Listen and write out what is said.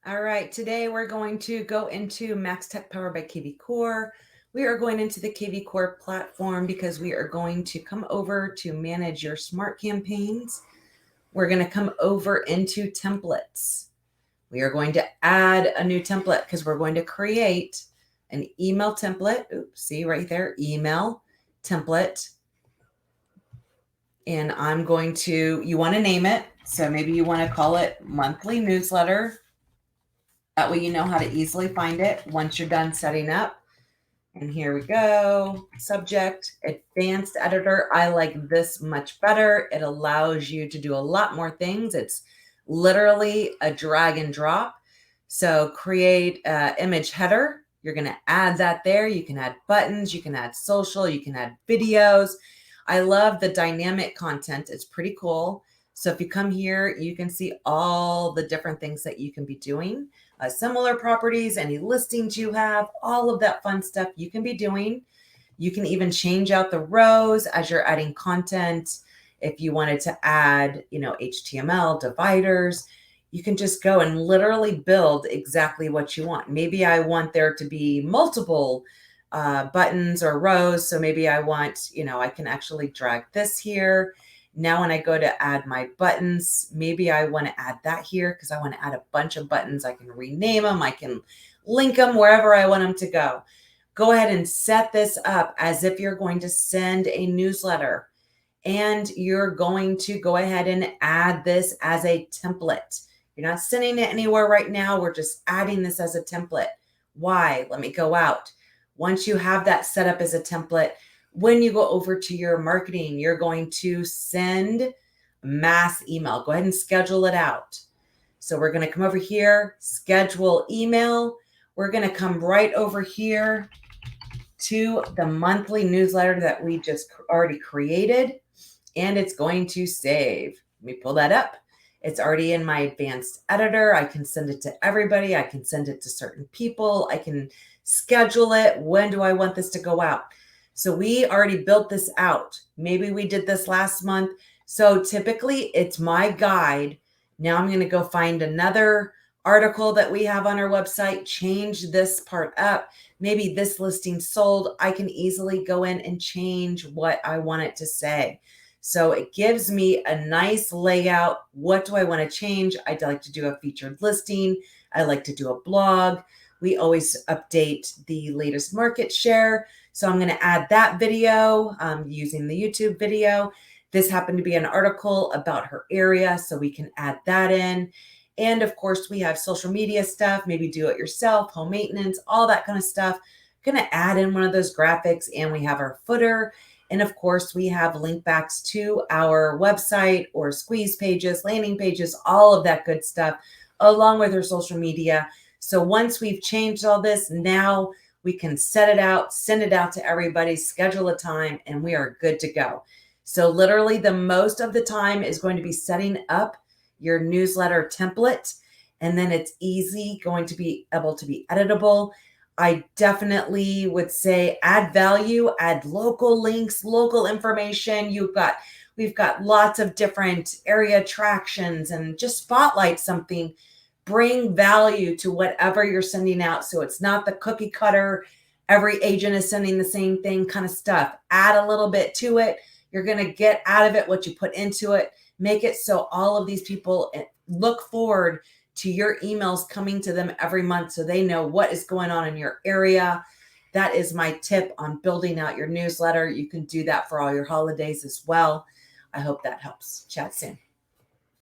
All right, today we're going to go into Max Tech powered by kvCORE. We are going into the kvCORE platform because we are going to come over to manage your smart campaigns. We're going to come over into templates. We are going to add a new template because we're going to create an email template. Oops, see right there, email template. And I'm going to, you want to name it. So maybe you want to call it monthly newsletter. That way you know how to easily find it once you're done setting up. And here we go. Subject, advanced editor. I like this much better. It allows you to do a lot more things. It's literally a drag and drop. So create an image header. You're going to add that there. You can add buttons. You can add social. You can add videos. I love the dynamic content. It's pretty cool. So if you come here, you can see all the different things that you can be doing. Similar properties, any listings you have, all of that fun stuff you can be doing. You can even change out the rows as you're adding content. If you wanted to add, HTML dividers, you can just go and literally build exactly what you want. Maybe I want there to be multiple buttons or rows. So maybe I want, I can actually drag this here. Now, when I go to add my buttons, maybe I want to add that here because I want to add a bunch of buttons. I can rename them. I can link them wherever I want them to go. Go ahead and set this up as if you're going to send a newsletter, and you're going to go ahead and add this as a template. You're not sending it anywhere right now. We're just adding this as a template. Why? Let me go out. Once you have that set up as a template, when you go over to your marketing, you're going to send mass email. Go ahead and schedule it out. So we're going to come over here, schedule email. We're going to come right over here to the monthly newsletter that we just already created, and it's going to save. Let me pull that up. It's already in my advanced editor. I can send it to everybody. I can send it to certain people. I can schedule it. When do I want this to go out? So we already built this out. Maybe we did this last month. So typically it's my guide. Now I'm going to go find another article that we have on our website, change this part up. Maybe this listing sold. I can easily go in and change what I want it to say. So it gives me a nice layout. What do I want to change? I'd like to do a featured listing. I like to do a blog. We always update the latest market share. So I'm going to add that video using the YouTube video. This happened to be an article about her area, so we can add that in. And of course, we have social media stuff, maybe do it yourself, home maintenance, all that kind of stuff. I'm going to add in one of those graphics, and we have our footer. And of course, we have link backs to our website or squeeze pages, landing pages, all of that good stuff, along with our social media. So once we've changed all this, now we can set it out, send it out to everybody, schedule a time, and we are good to go. So literally the most of the time is going to be setting up your newsletter template, and then it's easy going to be able to be editable. I definitely would say add value, add local links, local information. We've got lots of different area attractions, and just spotlight something. Bring value to whatever you're sending out. So it's not the cookie cutter, every agent is sending the same thing kind of stuff. Add a little bit to it. You're going to get out of it what you put into it. Make it so all of these people look forward to your emails coming to them every month so they know what is going on in your area. That is my tip on building out your newsletter. You can do that for all your holidays as well. I hope that helps. Chat soon.